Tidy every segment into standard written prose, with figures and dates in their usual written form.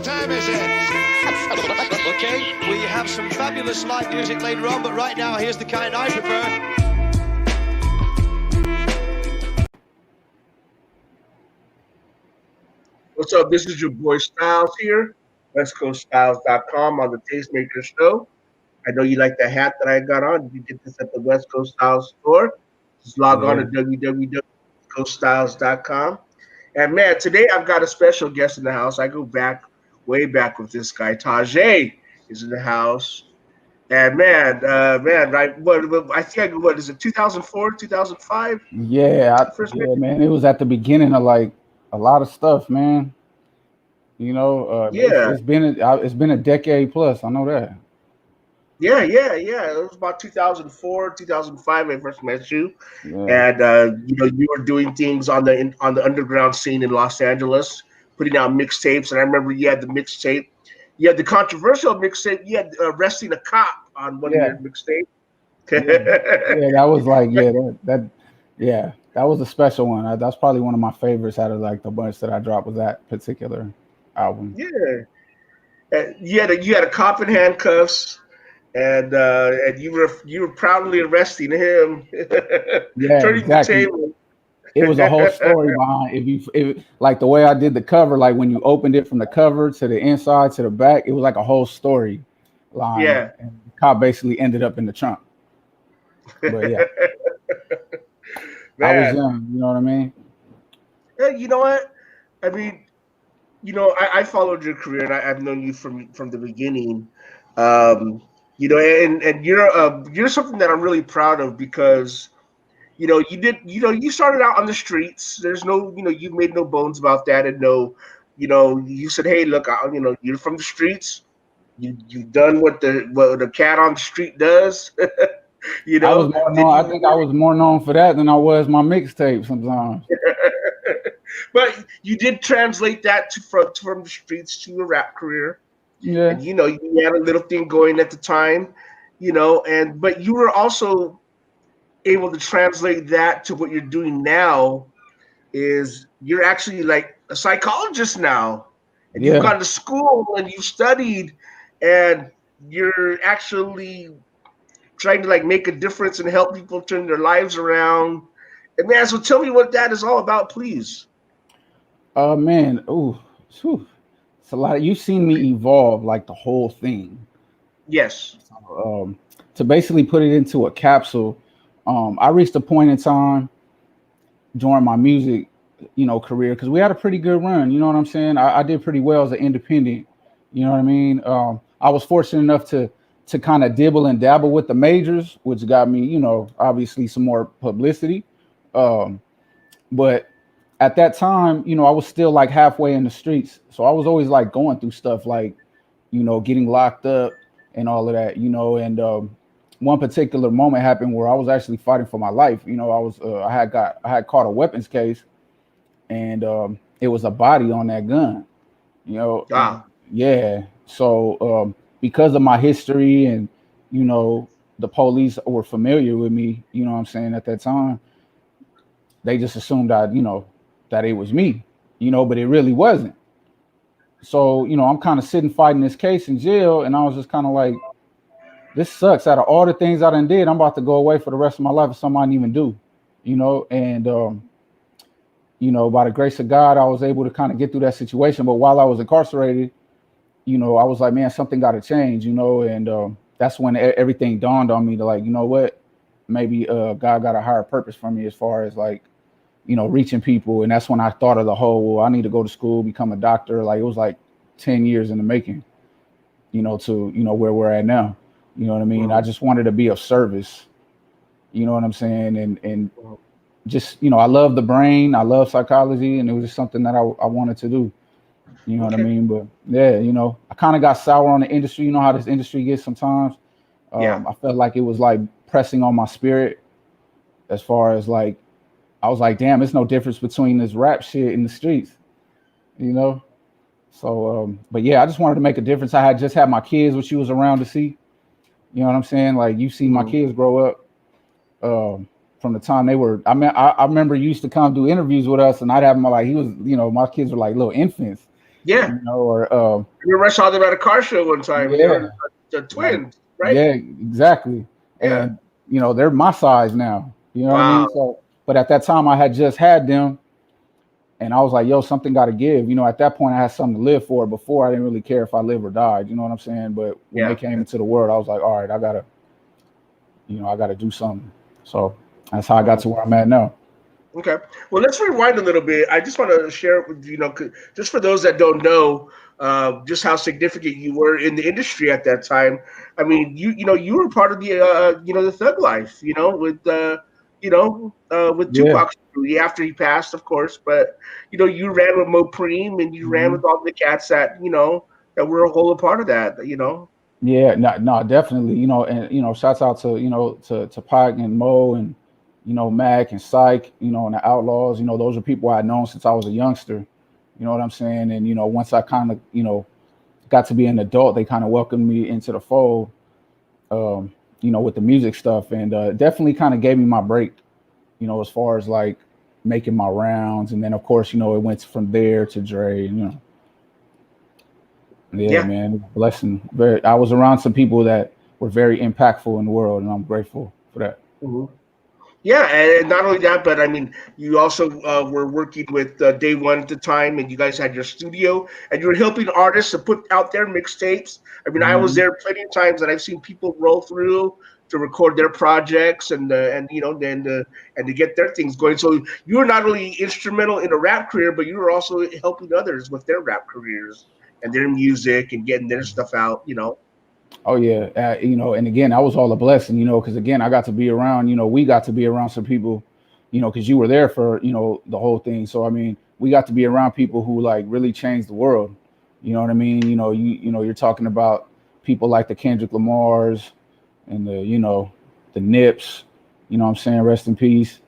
What time is it? Okay, we have some fabulous live music later on, but right now, here's the kind I prefer. What's up? This is your boy Styles here, WestCoastStyles.com on the Tastemakers show. I know you like the hat that I got on. You get this at the West Coast Styles store. Just log on to www.westcoaststyles.com. And man, today I've got a special guest in the house. I go back, way back with this guy. Taje is in the house. And man, right? I think what is it? 2004, 2005? Yeah, man. It was at the beginning of like a lot of stuff, man. You know, it's been a decade plus. I know that. Yeah. It was about 2004, 2005. I first met you, Yeah. and you were doing things on the underground scene in Los Angeles, putting out mixtapes. And I remember you had the mixtape. You had the controversial mixtape. You had arresting a cop on one of your mixtapes. That was like that was a special one. That's probably one of my favorites out of like the bunch that I dropped with that particular album. Yeah, you had a cop in handcuffs. And you were proudly arresting him. Yeah, exactly. It was a whole story behind. If like the way I did the cover, like when you opened it from the cover to the inside to the back, it was like a whole story line. Yeah, and the cop basically ended up in the trunk. But yeah, I was young. You know what I mean? Yeah, you know what? I mean, I followed your career, and I've known you from the beginning. And you're something that I'm really proud of because, you started out on the streets. There's no, you've made no bones about that, and you said, hey, look, you're from the streets. You've done what the cat on the street does. I think I was more known for that than I was my mixtape sometimes. But you did translate that from the streets to a rap career. Yeah. And, you had a little thing going at the time, but you were also able to translate that to what you're doing now. Is you're actually like a psychologist now, and you've gone to school and you've studied, and you're actually trying to like make a difference and help people turn their lives around. And man, so tell me what that is all about, please. Man, it's a lot. You've seen me evolve like the whole thing. Yes. So, to basically put it into a capsule, I reached a point in time during my music, career, because we had a pretty good run. You know what I'm saying? I did pretty well as an independent. You know what I mean? I was fortunate enough to kind of dibble and dabble with the majors, which got me, obviously some more publicity. But at that time, I was still like halfway in the streets. So I was always like going through stuff like, getting locked up and all of that, and one particular moment happened where I was actually fighting for my life. I had caught a weapons case, and it was a body on that gun, Wow. Yeah. So because of my history and, the police were familiar with me, you know what I'm saying, at that time, they just assumed that it was me, but it really wasn't. So, I'm kind of sitting fighting this case in jail, and I was just kind of like, this sucks. Out of all the things I done did, I'm about to go away for the rest of my life for something I didn't even do, and, by the grace of God, I was able to kind of get through that situation. But while I was incarcerated, I was like, man, something got to change, and that's when everything dawned on me to like, you know what, maybe God got a higher purpose for me as far as like, reaching people. And that's when I thought of the whole, well, I need to go to school, become a doctor. Like it was like 10 years in the making, to, where we're at now. You know what I mean? I just wanted to be of service. You know what I'm saying? And just, I love the brain. I love psychology. And it was just something that I wanted to do. You know what I mean? But yeah, I kind of got sour on the industry. You know how this industry gets sometimes. I felt like it was like pressing on my spirit as far as like, I was like, damn, it's no difference between this rap shit in the streets, So, but yeah, I just wanted to make a difference. I had just had my kids, which you was around to see. You know what I'm saying? Like you see my kids grow up from the time they were. I remember you used to come do interviews with us, and I'd have them like he was. My kids were like little infants, Yeah. you know, or I remember I saw them at a car show one time, and they yeah, were the like twins, right? yeah, exactly. Yeah. And you know, they're my size now. You know what I mean? Wow. So, but at that time, I had just had them, and I was like, yo, something got to give. You know, at that point, I had something to live for. Before, I didn't really care if I live or died. You know what I'm saying? But when they Yeah. came into the world, I was like, all right, I gotta, you know, I gotta do something. So that's how I got Mhm. to where I'm at now. Okay. Well, let's rewind a little bit. I just want to share with you know, just for those that don't know, just how significant you were in the industry at that time. I mean, you know, you were part of the you know, the Thug Life, with Yeah. Tupac's crew after he passed, of course. But you know, you ran with Mo Preem and you ran Mhm. with all the cats that that were a whole part of that. You know. Yeah, no, no, definitely. You know, and you know, shouts out to to Pac and Mo and Mac and Psych. You know, and the Outlaws. You know, those are people I'd known since I was a youngster. You know what I'm saying? And you know, once I kind of got to be an adult, they kind of welcomed me into the fold. With the music stuff, and definitely kind of gave me my break. You know, as far as like making my rounds, and then of course, it went from there to Dre. And, yeah, Yeah. man, blessing. Very. I was around some people that were very impactful in the world, and I'm grateful for that. Mhm. Yeah, and not only that, but I mean, you also were working with Day One at the time, and you guys had your studio, and you were helping artists to put out their mixtapes. I mean, I was Mhm. there plenty of times, and I've seen people roll through to record their projects, and to get their things going. So you were not only instrumental in a rap career, but you were also helping others with their rap careers and their music and getting their stuff out. You know. Oh yeah, and again, that was all a blessing, because again, I got to be around, we got to be around some people, because you were there for, the whole thing. So I mean, we got to be around people who like really changed the world. You know what I mean? You're talking about people like the Kendrick Lamars and the Nips. You know what I'm saying? Rest in peace.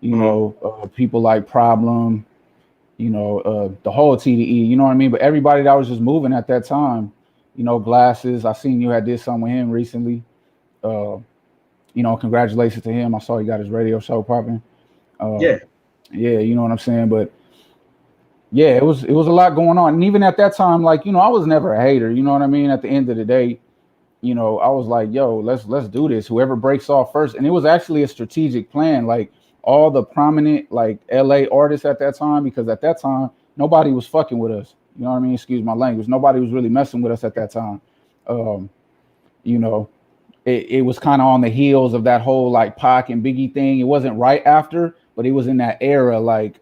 Mhm. People like Problem. The whole TDE. You know what I mean? But everybody that was just moving at that time. Glasses. I seen you had did something with him recently. Uh, Congratulations to him. I saw he got his radio show popping. Yeah. Yeah, you know what I'm saying. But yeah, it was a lot going on. And even at that time, like, I was never a hater. You know what I mean? At the end of the day, I was like, yo, let's do this. Whoever breaks off first. And it was actually a strategic plan. Like all the prominent like LA artists at that time, because at that time, nobody was fucking with us. You know what I mean? Excuse my language. Nobody was really messing with us at that time. Um, you know, it was kind of on the heels of that whole like Pac and Biggie thing. It wasn't right after, but it was in that era, like,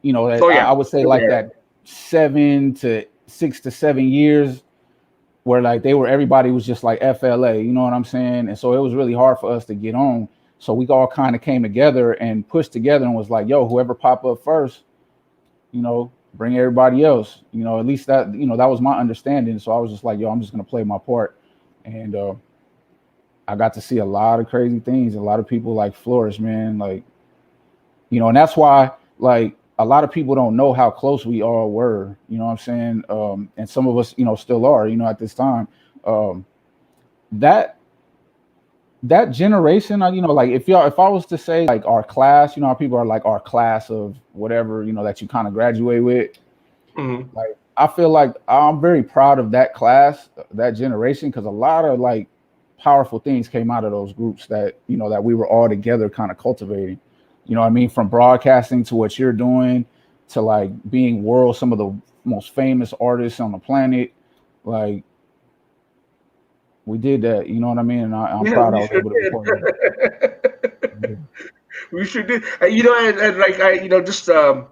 that Oh I yeah. would say like that 7 to 6 to 7 years where like everybody was just like FLA, you know what I'm saying? And so it was really hard for us to get on. So we all kind of came together and pushed together and was like, yo, whoever pop up first, bring everybody else. At least that was my understanding. So I was just like, yo, I'm just gonna play my part. And I got to see a lot of crazy things, a lot of people like flourish, man. Like, and that's why like a lot of people don't know how close we all were, you know what I'm saying? And some of us, still are, at this time. Um, that that generation, like if I was to say like our class, how people are like our class of whatever, that you kind of graduate with, Mhm. like I feel like I'm very proud of that class, that generation, because a lot of like powerful things came out of those groups that that we were all together kind of cultivating. You know what I mean? From broadcasting to what you're doing to like being some of the most famous artists on the planet. Like we did that, you know what I mean? And I'm Yeah, proud we I was sure able to be part of did. it. We sure did. And like just I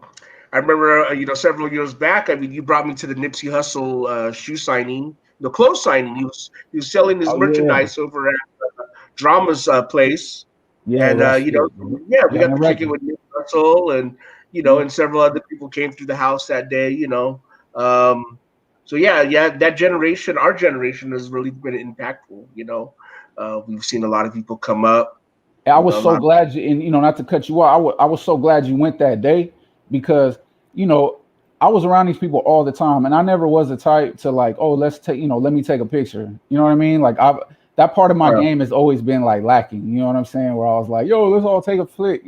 remember several years back. I mean, you brought me to the Nipsey Hussle shoe signing, the clothes signing. He was selling his Oh yeah, merchandise over at Drama's place, yeah, and that's it. yeah, we got Atlantic to kick it Records. with Nipsey Hussle, and Mhm. and several other people came through the house that day. Um, so yeah, that generation, our generation, has really been impactful. We've seen a lot of people come up. I You was know, a so lot. glad and not to cut you off. I was so glad you went that day because you know I was around these people all the time, and I never was the type to like, oh, let's take, let me take a picture. You know what I mean? Like that part of my game has always been like lacking. You know what I'm saying? Where I was like, yo, let's all take a flick.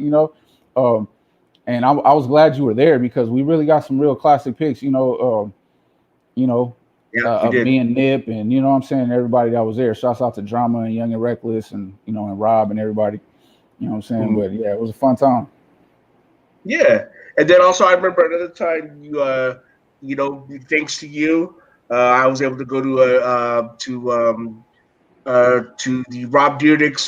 Um, and I was glad you were there because we really got some real classic picks. You know, Yeah, you of did. me and Nip, and you know what I'm saying, everybody that was there. Shouts out to Drama and Young and Reckless, and and Rob and everybody. You know what I'm saying? Mhm. But yeah, it was a fun time. Yeah, and then also I remember another time thanks to you, I was able to go to the Rob Dyrdek's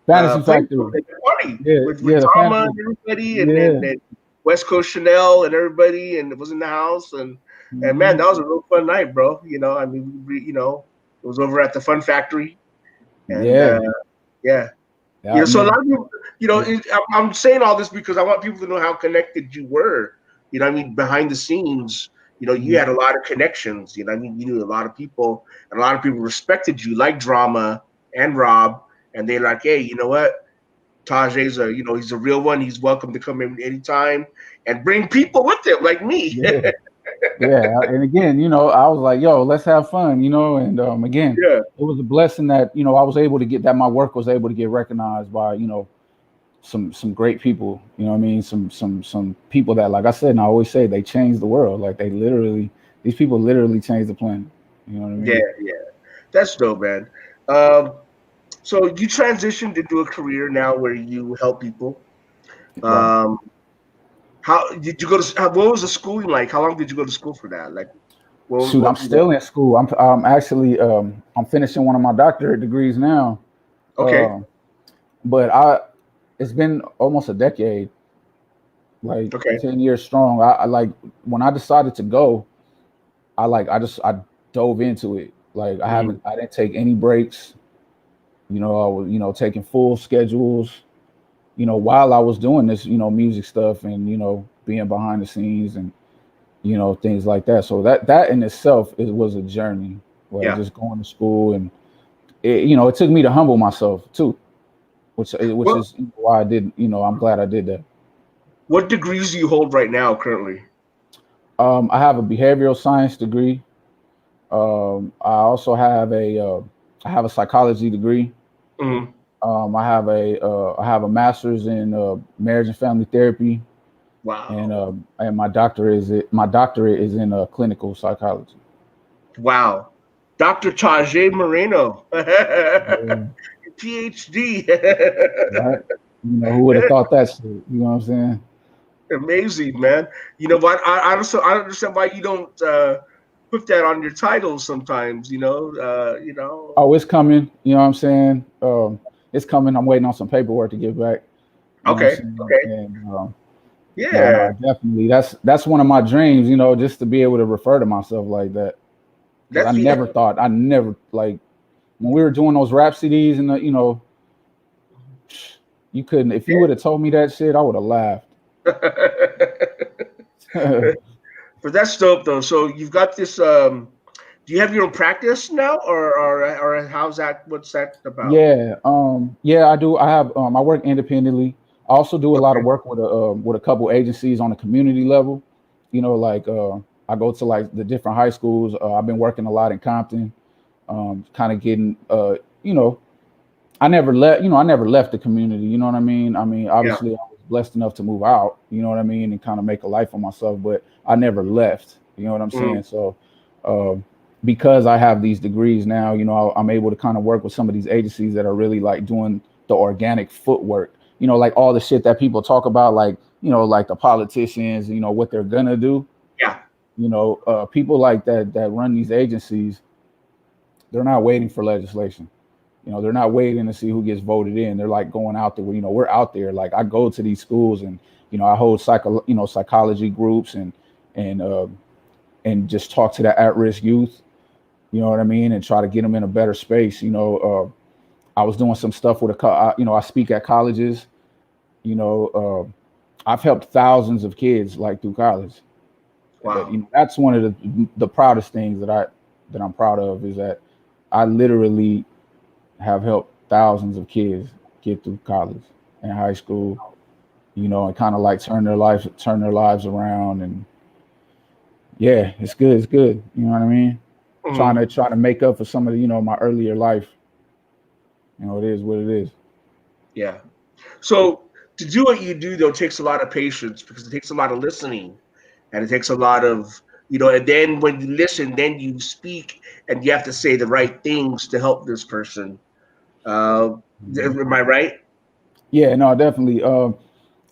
Fantasy place Factory. party Yeah, with yeah, the Drama fantasy. and everybody, and Yeah. and West Coast Chanel and everybody, and it was in the house, and man, Mhm. that was a real fun night, bro. I mean, it was over at the Fun Factory, and Yeah. yeah. Yeah, I So a remember. lot of people, Yeah. I'm saying all this because I want people to know how connected you were. I mean, behind the scenes, you Mhm. had a lot of connections. I mean, you knew a lot of people, and a lot of people respected you, like Drama and Rob, and they're like, hey, you know what? Taje's he's a real one. He's welcome to come in anytime and bring people with him, like me. Yeah. Yeah. And again, I was like, yo, let's have fun, and again, Yeah, it was a blessing that, I was able to get that my work was able to get recognized by, some great people, you know what I mean? Some people that, like I said, and I always say, they changed the world. Like these people literally changed the planet. You know what I yeah, mean? yeah. That's dope, man. Um, so you transitioned into a career now where you help people. Right. Um, how did you go to? What was the schooling like? How long did you go to school for that? Like, Shoot, I'm what still in school. I'm actually I'm finishing one of my doctorate degrees now. okay, Um, but it's been almost a decade, like okay. 10 years strong. I like when I decided to go, I dove into it. Like Mhm. I didn't take any breaks. I was, taking full schedules, while I was doing this, music stuff and, being behind the scenes and, things like that. So that in itself was a journey, like Yeah. just going to school and it took me to humble myself too, which Well, is why I did, I'm glad I did that. what degrees do you hold right now currently? I have a behavioral science degree. I have a psychology degree. Mhm. I have a master's in marriage and family therapy, Wow. and my doctorate is in clinical psychology. Wow. Dr. Taje Moreno, Yeah, PhD. right. Who would have thought that shit? You know what I'm saying? Amazing, man. You know what? I don't understand why you don't put that on your titles sometimes. Oh, it's coming. You know what I'm saying? It's coming. I'm waiting on some paperwork to get back. You know what I'm Okay. saying? Okay. And no, Yeah. definitely. That's one of my dreams. Just to be able to refer to myself like that. Because Yeah. I never like when we were doing those rap CDs and you couldn't. If you would have told me that shit, I would have laughed. But that's dope though. So you've got this. Do you have your own practice now, or how's that? What's that about? Yeah, yeah, I do. I have I work independently. I also do a lot of Okay. work with a couple agencies on the community level. Like I go to like the different high schools. I've been working a lot in Compton, kind of getting you know, I never left the community. You know what I mean? I mean, Yeah. obviously, I was blessed enough to move out. You know what I mean, and kind of make a life for myself. But I never left. You know what I'm Mm, saying? So, uh, because I have these degrees now, I'm able to kind of work with some of these agencies that are really like doing the organic footwork. Like all the shit that people talk about, like like the politicians. What they're gonna do. yeah. People like that run these agencies. They're not waiting for legislation. They're not waiting to see who gets voted in. They're like going out there. We're out there. Like I go to these schools and I hold psychology groups and and just talk to the at-risk youth. You know what I mean, and try to get them in a better space. I was doing some stuff with I speak at colleges. I've helped thousands of kids like through college. Wow. That's one of the proudest things that I'm proud of is that I literally have helped thousands of kids get through college and high school, and kind of like turn their lives around. And yeah, it's good. It's good. You know what I mean? Mhm. Trying to make up for some of the, my earlier life. It is what it is. Yeah. So to do what you do though takes a lot of patience because it takes a lot of listening, and it takes a lot of and then when you listen, then you speak, and you have to say the right things to help this person. Uh, am I right? Yeah, no, definitely.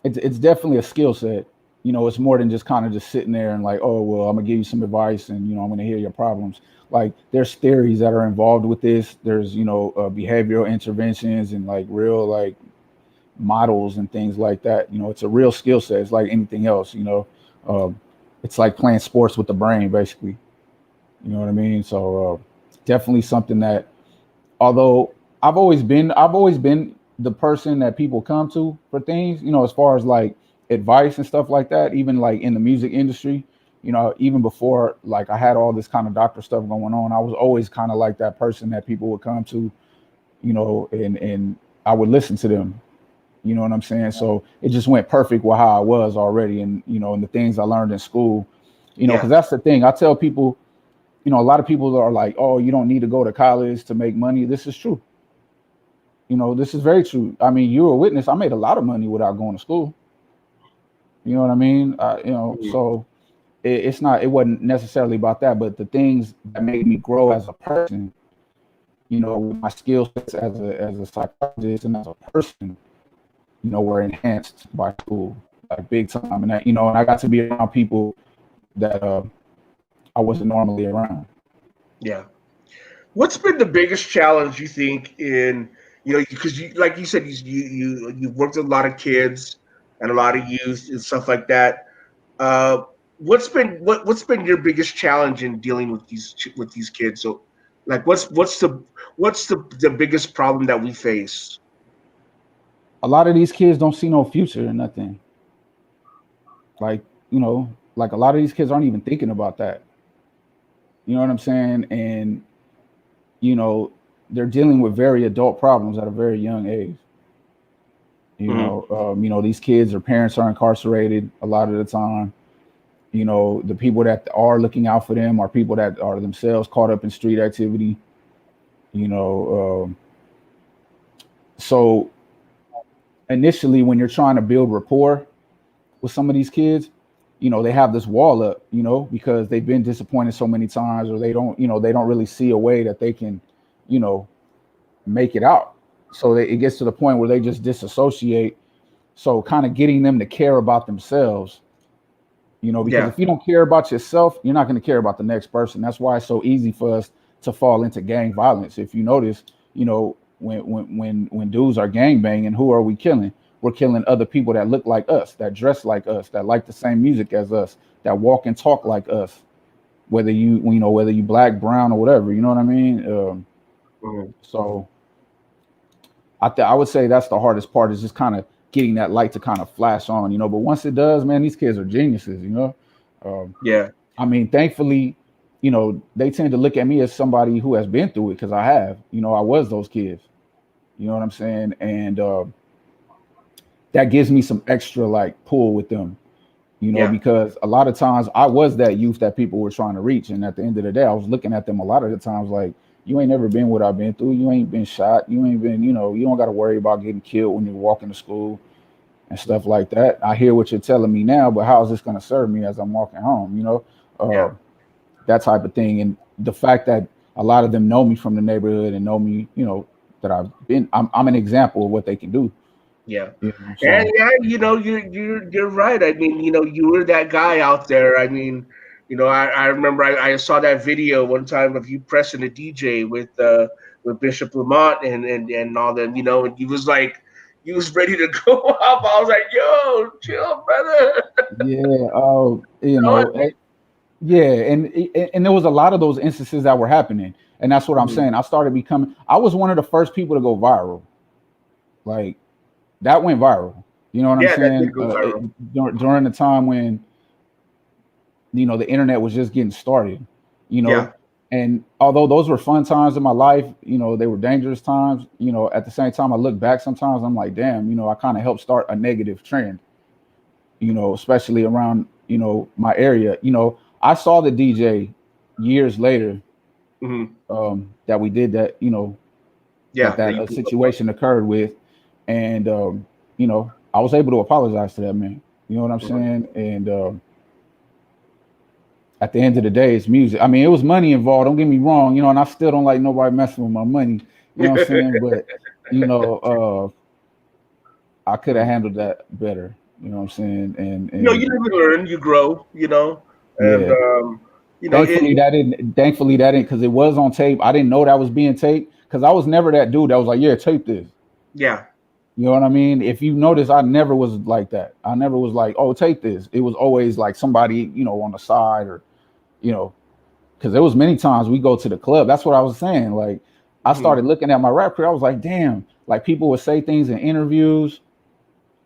It's definitely a skill set. It's more than just kind of just sitting there and like, oh well, I'm gonna give you some advice and I'm gonna hear your problems. Like there's theories that are involved with this. There's behavioral interventions and like real like models and things like that. It's a real skill set. It's like anything else. Um, it's like playing sports with the brain, basically. You know what I mean? So definitely something that, although I've always been the person that people come to for things, as far as like advice and stuff like that, even like in the music industry, even before like I had all this kind of doctor stuff going on, I was always kind of like that person that people would come to, and I would listen to them. You know what I'm saying? So it just went perfect with how I was already, and the things I learned in school, Yeah. because that's the thing I tell people. A lot of people are like, oh, you don't need to go to college to make money. This is true. This is very true. I mean, you're a witness. I made a lot of money without going to school. You know what I mean? Mhm. So it wasn't necessarily about that, but the things that made me grow as a person, with my skill sets as a psychologist and as a person, were enhanced by school, like big time. And and I got to be around people that I wasn't normally around. Yeah. What's been the biggest challenge you think in because like you said you've worked with a lot of kids and a lot of youth and stuff like that. Uh, what's been your biggest challenge in dealing with these kids? So, like, what's the biggest problem that we face? A lot of these kids don't see no future in nothing. Like, like a lot of these kids aren't even thinking about that. You know what I'm saying? And, you know, they're dealing with very adult problems at a very young age. Hmm. These kids, their parents are incarcerated a lot of the time. The people that are looking out for them are people that are themselves caught up in street activity. You know, so initially, when you're trying to build rapport with some of these kids, they have this wall up, because they've been disappointed so many times, or they don't really see a way that they can, you know, make it out. So it gets to the point where they just disassociate. So kind of getting them to care about themselves, because Yeah, if you don't care about yourself, you're not going to care about the next person. That's why it's so easy for us to fall into gang violence. If you notice, when dudes are gang banging, who are we killing? We're killing other people that look like us, that dress like us, that like the same music as us, that walk and talk like us. Whether you black, brown, or whatever, you know what I mean. mhm. So I would say that's the hardest part, is just kind of getting that light to kind of flash on. But once it does, man, these kids are geniuses. Um, Yeah, I mean, thankfully, they tend to look at me as somebody who has been through it, because I have. I was those kids. You know what I'm saying? And that gives me some extra like pull with them. yeah, Because a lot of times I was that youth that people were trying to reach, and at the end of the day, I was looking at them a lot of the times like, you ain't never been what I've been through. You ain't been shot. You ain't been, you don't got to worry about getting killed when you're walking to school and stuff like that. I hear what you're telling me now, but how is this going to serve me as I'm walking home? yeah, That type of thing. And the fact that a lot of them know me from the neighborhood and know me, that I'm an example of what they can do. yeah. And So yeah, you're right. I mean, you were that guy out there. I mean, I remember I saw that video one time of you pressing a DJ with Bishop Lamont and all them, and he was ready to go up. I was like, yo, chill, brother. yeah, I mean, yeah, and there was a lot of those instances that were happening, and that's what I'm mhm. saying. I started becoming. I was one of the first people to go viral. Like that went viral. You know what I'm Yeah, that saying? did go viral. During the time when the internet was just getting started. You Yeah, know, and although those were fun times in my life, they were dangerous times. At the same time, I look back sometimes, I'm like, damn, I kind of helped start a negative trend. Especially around my area. I saw the DJ years later, hmm, that we did that. yeah. That That that you a blew up on. situation occurred with, and you know I was able to apologize to that man. You know what I'm saying? And at the end of the day, it's music. I mean, it was money involved. Don't get me wrong. You know, and I still don't like nobody messing with my money. You know what I'm saying? But you know, I could have handled that better. You know what I'm saying? And You know, you live and learn, you grow. You know, and yeah. you know, Thankfully that didn't, because it was on tape. I didn't know that was being taped because I was never that dude that was like, yeah, tape this. yeah. You know what I mean? If you notice, I never was like that. I never was like, oh, take this. It was always like somebody, you know, on the side, or, you know, because there was many times we go to the club. That's what I was saying. Like, I started looking at my rap career. I was like, damn, like people would say things in interviews,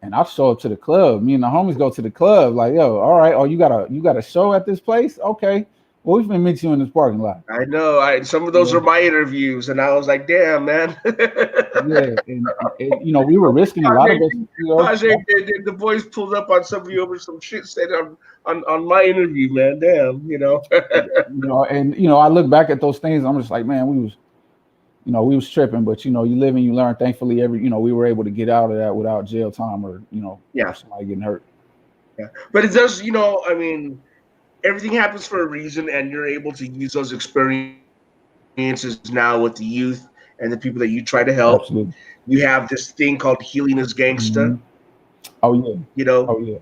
and I'll show up to the club. Me and the homies go to the club, like, yo, all right, oh, you got a show at this place? Okay. Well, we've been meeting you in this parking lot. I know. Some of those are my interviews, and I was like, "Damn, man." Yeah, and you know, we were risking a lot of us. You know, Taje, the boys pulled up on some of you over some shit said on my interview, man. Damn, you know. and you know, I look back at those things. I'm just like, man, we was tripping, but you know, you live and you learn. Thankfully, we were able to get out of that without jail time or somebody getting hurt. Yeah, but it does. You know, I mean, everything happens for a reason, and you're able to use those experiences now with the youth and the people that you try to help. Absolutely. You have this thing called Healing Is Gangsta. Mm-hmm. Oh yeah. You know. Oh yeah.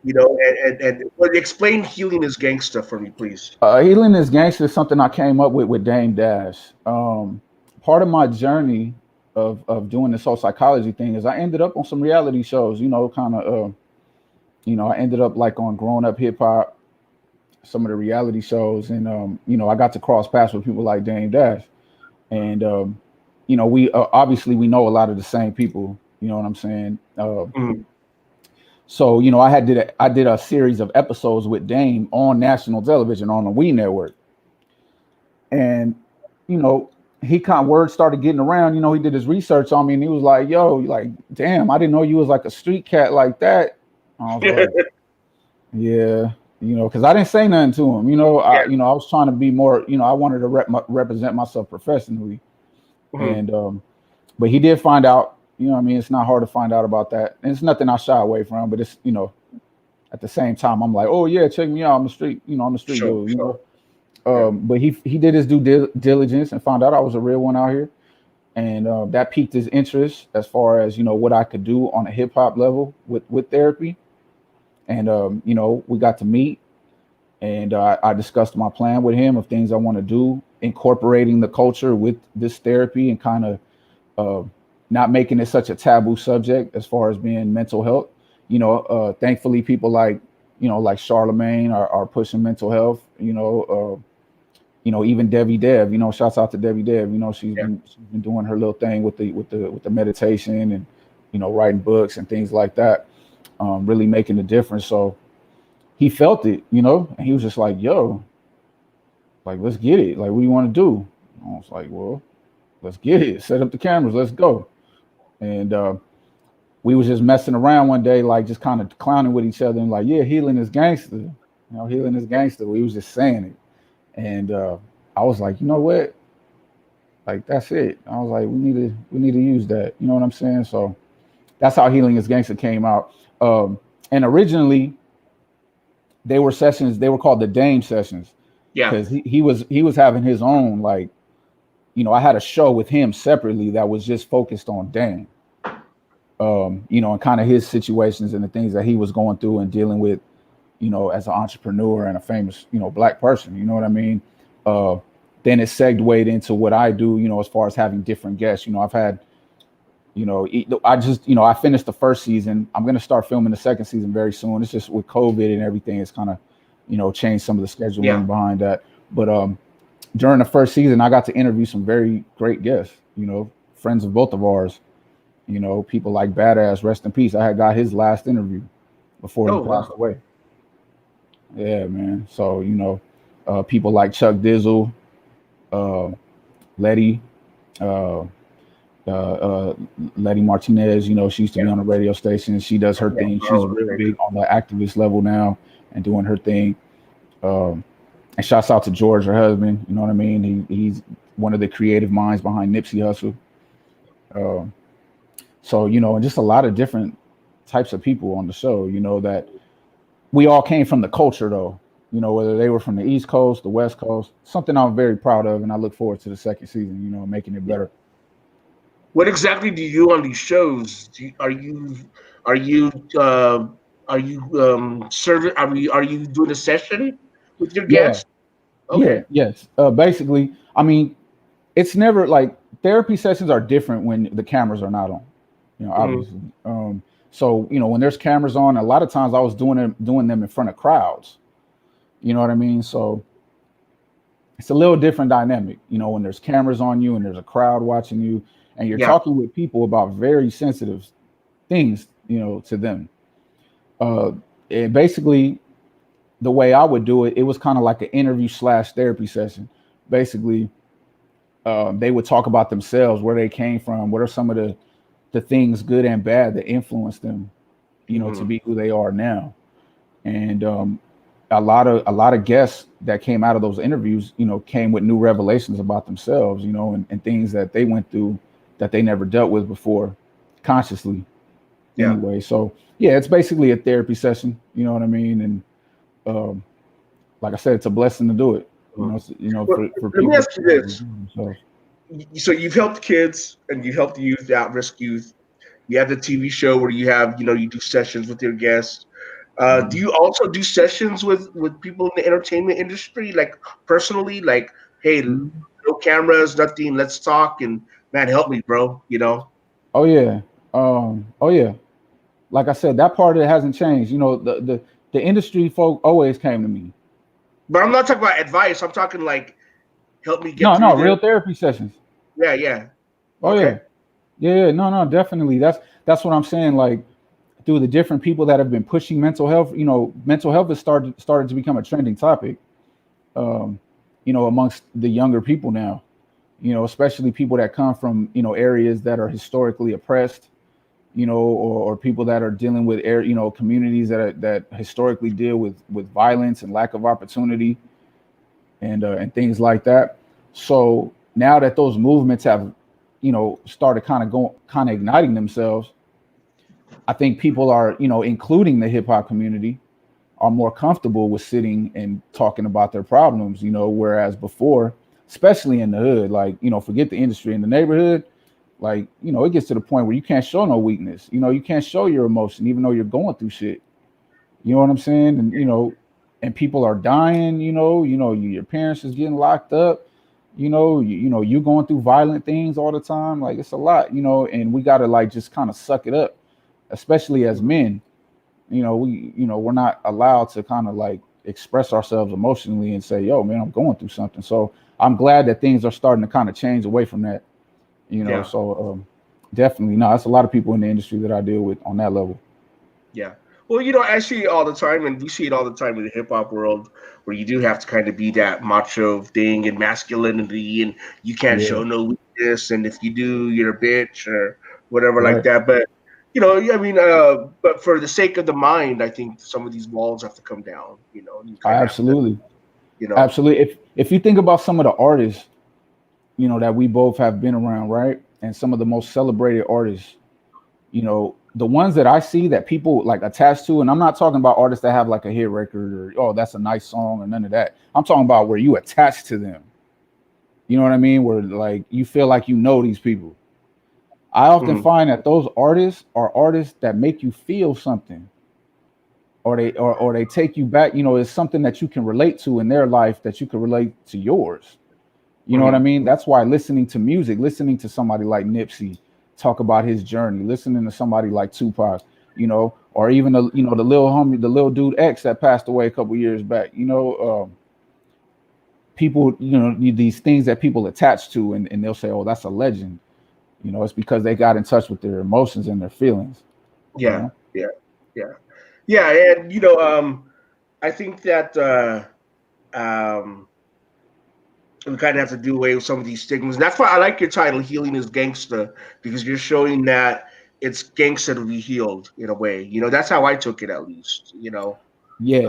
You know, and explain Healing Is Gangsta for me, please. Healing Is Gangsta is something I came up with Dame Dash. Part of my journey of doing this whole psychology thing is I ended up on some reality shows. You know, kind of. I ended up like on Growing Up Hip Hop, some of the reality shows, and I got to cross paths with people like Dame Dash, and we obviously we know a lot of the same people. You know what I'm saying? So I did a series of episodes with Dame on national television on the We Network, and word started getting around. You know, he did his research on me, and he was like, "Yo, like, damn, I didn't know you was like a street cat like that." I was like, yeah, because I didn't say nothing to him. I was trying to be more, I wanted to represent myself professionally. And, but he did find out, it's not hard to find out about that. And it's nothing I shy away from, but it's, at the same time, I'm like, oh yeah, check me out. I'm a street, dude, but he did his due diligence and found out I was a real one out here. And that piqued his interest as far as, what I could do on a hip hop level with therapy. And, we got to meet, and I discussed my plan with him of things I want to do, incorporating the culture with this therapy and kind of not making it such a taboo subject as far as being mental health. Thankfully, people like Charlemagne are pushing mental health, even Debbie Dev, shouts out to Debbie Dev, she's been doing her little thing with the meditation and, writing books and things like that. Really making a difference. So he felt it, and he was just like, yo, like, let's get it. Like, what do you want to do? I was like, well, let's get it. Set up the cameras. Let's go. And we was just messing around one day, like just kind of clowning with each other and like, yeah, healing is gangster. Healing is gangster. We was just saying it. And I was like, you know what? Like, that's it. I was like, we need to use that. You know what I'm saying? So that's how Healing is Gangsta came out. And originally they were sessions, they were called the Dame sessions. Yeah. Because he was having his own, like, I had a show with him separately that was just focused on Dame. And kind of his situations and the things that he was going through and dealing with, as an entrepreneur and a famous, Black person, you know what I mean? Then it segued into what I do, as far as having different guests. I've had, I finished the first season. I'm going to start filming the second season very soon. It's just with COVID and everything, it's kind of, changed some of the scheduling behind that. But during the first season, I got to interview some very great guests, friends of both of ours, people like Badass, rest in peace. I had got his last interview before he passed away. Yeah, man. So, people like Chuck Dizzle, Letty, Letty Martinez, she used to be on the radio station. She does her thing. She's real big on the activist level now and doing her thing. And shouts out to George, her husband. You know what I mean? He's one of the creative minds behind Nipsey Hussle. So, and just a lot of different, types of people on the show, that we all came from the culture though, whether they were from the East Coast, the West Coast, something I'm very proud of. And I look forward to the second season, making it better. What exactly do you do on these shows? Serving? Are you doing a session with your Yeah. guests? Yeah. Okay. Yes. Basically, I mean, it's never like therapy sessions are different when the cameras are not on, Hmm. obviously. So, when there's cameras on, a lot of times I was doing them in front of crowds. You know what I mean? So it's a little different dynamic, when there's cameras on you and there's a crowd watching you and you're Yeah. talking with people about very sensitive things, to them. Uh, and basically, the way I would do it, it was kind of like an interview slash therapy session. Basically, they would talk about themselves, where they came from, what are some of the things, good and bad, that influenced them, to Hmm. be who they are now. And a lot of guests that came out of those interviews, came with new revelations about themselves, and things that they went through that they never dealt with before, consciously. Yeah. Anyway, so yeah, it's basically a therapy session. You know what I mean? And um, like I said, it's a blessing to do it. Mhm. Well, For let me people ask you to this. improve themselves. So you've helped kids and you've helped youth, at-risk youth. You have the TV show where you have, you do sessions with your guests. Do Mhm. you also do sessions with people in the entertainment industry, like personally, like, hey, Mhm. no cameras, nothing, let's talk, and man, help me, bro, Oh yeah. Oh yeah. Like I said, that part of it hasn't changed. The industry folk always came to me. But I'm not talking about advice. I'm talking like help me get No, through no, this. real therapy sessions. Yeah, yeah. Oh Okay. yeah. Yeah, yeah. No, no, definitely. That's what I'm saying. Like through the different people that have been pushing mental health, mental health has started to become a trending topic. Um, amongst the younger people now. Especially people that come from areas that are historically oppressed. Or people that are dealing with communities that historically deal with violence and lack of opportunity and things like that. So now that those movements have, started kind of igniting themselves, I think people are, including the hip hop community, are more comfortable with sitting and talking about their problems, whereas before, especially in the hood, like, forget the industry, in the neighborhood, like, it gets to the point where you can't show no weakness. You can't show your emotion, even though you're going through shit. You know what I'm saying? And and people are dying. Your parents is getting locked up. You going through violent things all the time. Like it's a lot. And we gotta like just kind of suck it up, especially as men. We're not allowed to kind of like express ourselves emotionally and say, "Yo, man, I'm going through something." So I'm glad that things are starting to kind of change away from that. Yeah. So definitely, no, it's a lot of people in the industry that I deal with on that level. Yeah. Well, I see it all the time, and we see it all the time in the hip hop world, where you do have to kind of be that macho thing and masculinity, and you can't Yeah, show no weakness, and if you do, you're a bitch or whatever like right. that. But I mean, but for the sake of the mind, I think some of these walls have to come down. And you kind of have to, Absolutely. you know. Absolutely. If you think about some of the artists, that we both have been around, right? And some of the most celebrated artists, the ones that I see that people like attached to, and I'm not talking about artists that have like a hit record or oh, that's a nice song or none of that. I'm talking about where you attach to them. You know what I mean? Where like you feel like these people. I often Mhm. find that those artists are artists that make you feel something or they take you back, it's something that you can relate to in their life that you can relate to yours. You know what I Mhm. mean? That's why listening to music, listening to somebody like Nipsey talk about his journey, listening to somebody like Tupac, or even the little homie, the little dude X that passed away a couple years back. People, these things that people attach to, and they'll say, "Oh, that's a legend." It's because they got in touch with their emotions and their feelings. You Yeah. know? Yeah. Yeah. Yeah. And I think that um, we kind of have to do away with some of these stigmas. And that's why I like your title, "Healing is Gangsta," because you're showing that it's gangsta to be healed in a way. That's how I took it, at least. Yeah,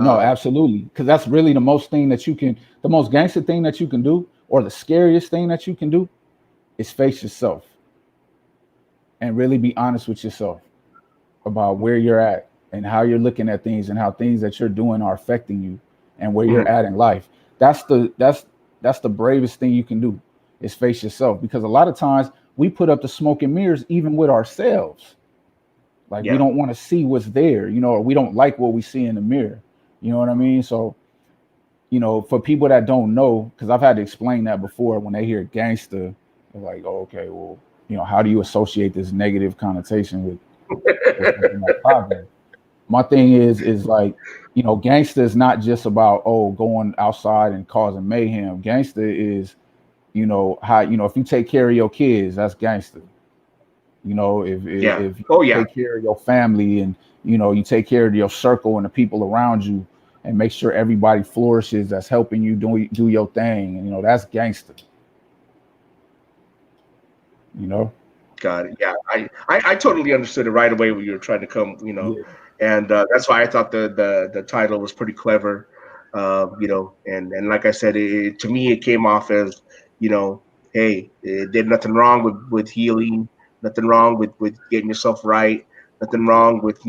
no, Um, absolutely. Because that's really the most gangster thing that you can do, or the scariest thing that you can do, is face yourself and really be honest with yourself. about where you're at and how you're looking at things and how things that you're doing are affecting you and where you're at in life. That's the bravest thing you can do is face yourself, because a lot of times we put up the smoke and mirrors even with ourselves. Like we Yeah. don't want to see what's there, or we don't like what we see in the mirror. You know what I mean? So, for people that don't know, because I've had to explain that before, when they hear gangster, they're like, oh, okay, well, how do you associate this negative connotation with something like Taje? My thing is like, gangster is not just about, going outside and causing mayhem. Gangster is, how, if you take care of your kids, that's gangster. Yeah. If you Oh yeah. take care of your family and, you take care of your circle and the people around you and make sure everybody flourishes, that's helping you do your thing. And, that's gangster. Got it. Yeah. I totally understood it right away when you were trying to come. Yeah. And that's why I thought the title was pretty clever. And like I said, to me it came off as, hey, there's nothing wrong with healing, nothing wrong with getting yourself right, nothing wrong with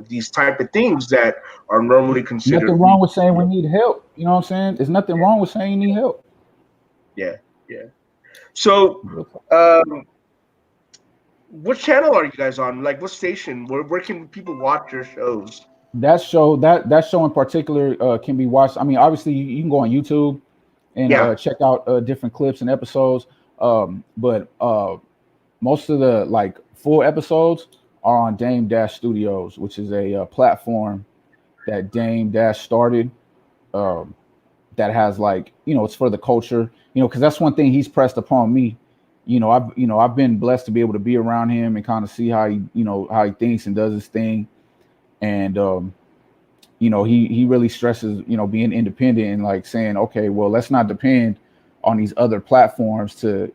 these type of things that are normally Nothing considered wrong weak. with saying we need help. You know what I'm saying? There's nothing wrong with saying you need help. Yeah, yeah. So, um, what channel are you guys on? Like, what station? Where can people watch your shows? That show in particular can be watched. I mean, obviously you can go on YouTube and Yeah. check out different clips and episodes. But most of the like full episodes are on Dame Dash Studios, which is a platform that Dame Dash started. Um, that has like, it's for the culture. Because that's one thing he's pressed upon me. I've been blessed to be able to be around him and kind of see how he thinks and does his thing. And he really stresses, being independent and like saying, okay, well, let's not depend on these other platforms to,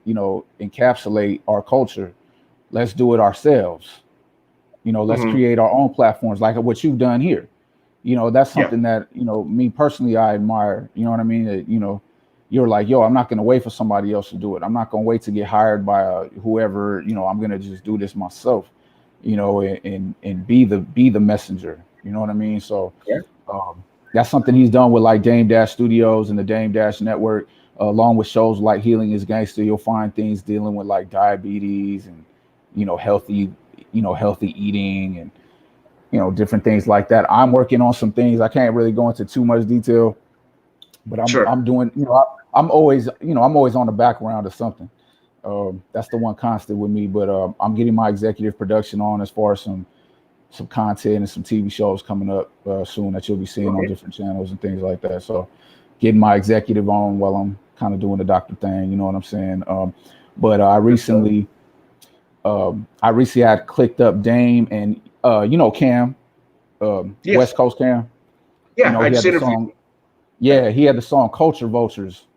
encapsulate our culture. Let's do it ourselves. Let's Hmm. create our own platforms like what you've done here. That's Yeah. something that, me personally, I admire. You know what I mean? That, you're like, yo, I'm not going to wait for somebody else to do it. I'm not going to wait to get hired by whoever, I'm going to just do this myself, and be the messenger. You know what I mean? So Yeah. that's something he's done with like Dame Dash Studios and the Dame Dash Network, along with shows like Healing is Gangsta. You'll find things dealing with like diabetes and, healthy, healthy eating and, different things like that. I'm working on some things. I can't really go into too much detail, but Sure. I'm doing, I'm always, I'm always on the background of something. That's the one constant with me. But I'm getting my executive production on as far as some content and some TV shows coming up soon that you'll be seeing on Okay. different channels and things like that. So getting my executive on while I'm kind of doing the doctor thing. You know what I'm saying? But I recently had clicked up Dame and Cam, Yes. West Coast Cam. Yeah. I He just had the interviewed song. you. Yeah. Yeah, he had the song Culture Vultures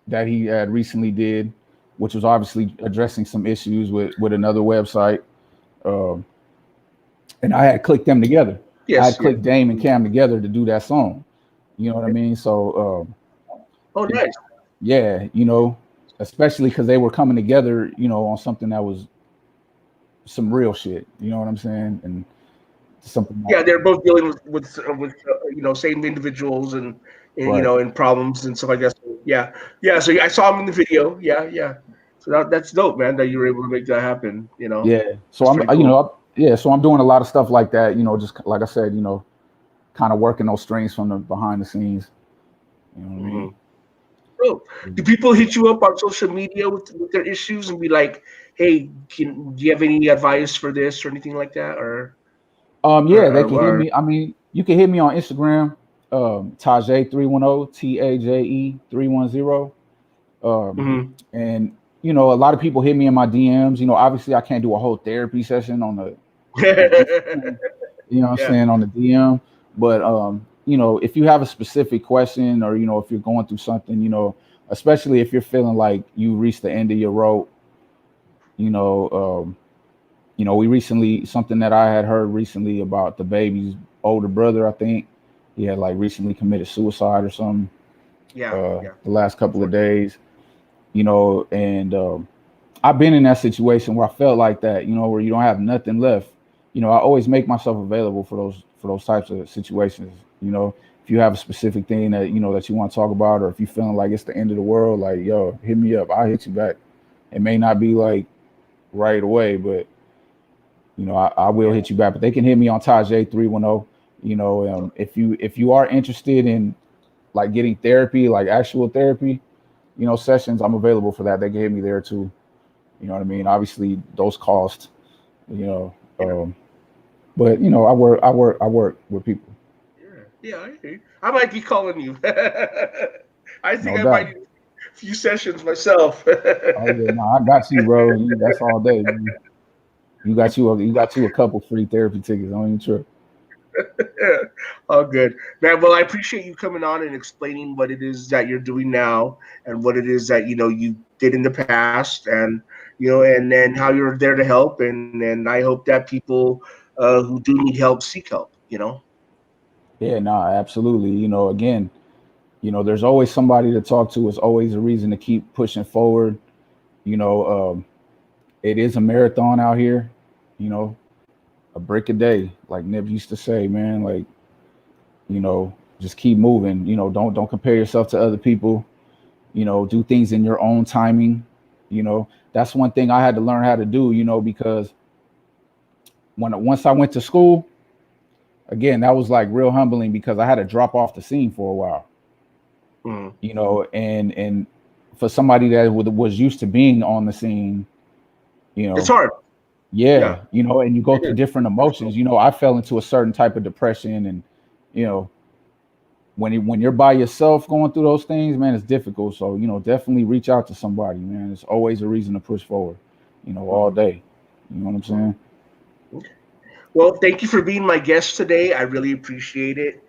that he had recently did, which was obviously addressing some issues with another website. Um, and I had clicked them together. I had Yes. Yeah. clicked Dame and Cam together to do that song. You know what I mean? So Oh, nice. yeah, especially because they were coming together, on something that was some real shit. You know what I'm saying? And something Yeah, that, they're both dealing with same individuals and right. and problems and stuff like that. So, yeah, yeah. So I saw him in the video. Yeah, yeah. So that's dope, man. That you were able to make that happen. Yeah. So That's I'm, pretty cool. yeah. So I'm doing a lot of stuff like that. Just like I said, kind of working those strings from the behind the scenes. You know what I Hmm. mean? Bro, do people hit you up on social media with their issues and be like, "Hey, do you have any advice for this or anything like that?" Or, Yeah, they can hit or me. I mean, you can hit me on Instagram, Taje 310, Taje 310. Um, Mhm. and a lot of people hit me in my DMs. Obviously I can't do a whole therapy session on Instagram, I'm Yeah, saying, on the DM. But if you have a specific question or if you're going through something, especially if you're feeling like you reached the end of your rope, you know, um, we recently, something that I had heard recently about the baby's older brother, I think he had like recently committed suicide or something yeah, yeah. the last couple of Unfortunately. days, and I've been in that situation where I felt like that, where you don't have nothing left, I always make myself available for those types of situations. If you have a specific thing that that you want to talk about, or if you feeling like it's the end of the world, like yo, hit me up. I'll hit you back. It may not be like right away, but I will hit you back. But they can hit me on Taje 310. If you are interested in like getting therapy, like actual therapy, sessions, I'm available for that. They can hit me there too. You know what I mean? Obviously, those cost. You know, but I work with people. Yeah, I hear you. I might be calling you. I think No I might doubt. need a few sessions myself. Oh yeah, no, I got you, bro. That's all day. Man. You got you a couple free therapy tickets. Don't even trip. All good, man. Well, I appreciate you coming on and explaining what it is that you're doing now and what it is that you did in the past, and and then how you're there to help, and I hope that people who do need help seek help. Yeah, no, absolutely. Again, there's always somebody to talk to. It's always a reason to keep pushing forward. You know, it is a marathon out here. You know, a brick a day, like Nip used to say, man. Like, just keep moving. Don't compare yourself to other people. Do things in your own timing. That's one thing I had to learn how to do. Because once I went to school, again, that was like real humbling because I had to drop off the scene for a while. Mm. And for somebody that was used to being on the scene, you It's know, hard. Yeah. yeah, and you go through different emotions. I fell into a certain type of depression, and you know, when you're by yourself going through those things, man, it's difficult. So definitely reach out to somebody, man. It's always a reason to push forward, all day. You know what I'm saying? Well, thank you for being my guest today. I really appreciate it.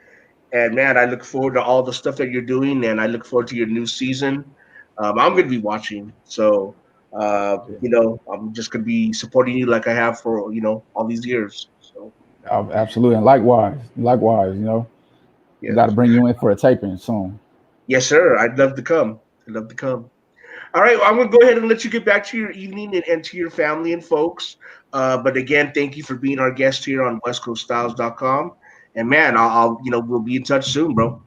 And man, I look forward to all the stuff that you're doing, and I look forward to your new season. I'm going to be watching, so Yeah. I'm just going to be supporting you like I have for all these years. So Absolutely, and likewise. We got to yes, bring you in for a taping soon. yes, sir. I'd love to come. I'd love to come. All right, well, I'm going to go ahead and let you get back to your evening and to your family and folks. But again, thank you for being our guest here on WestCoastStyles.com. And man, we'll be in touch soon, bro.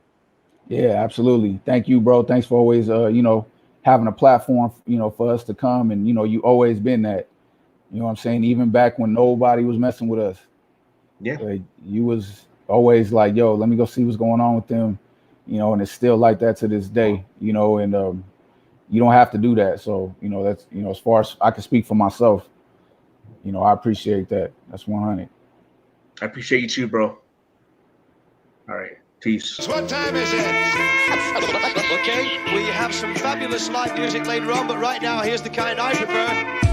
Yeah, absolutely. Thank you, bro. Thanks for always, having a platform, for us to come. And, you always been that, what I'm saying? Even back when nobody was messing with us, Yeah. you was always like, yo, let me go see what's going on with them, and it's still like that to this day, and you don't have to do that. So, that's, as far as I can speak for myself, I appreciate that. That's 100. I appreciate you too, bro. All right. Peace. What time is it? Okay, we have some fabulous live music later on, but right now, here's the kind I prefer.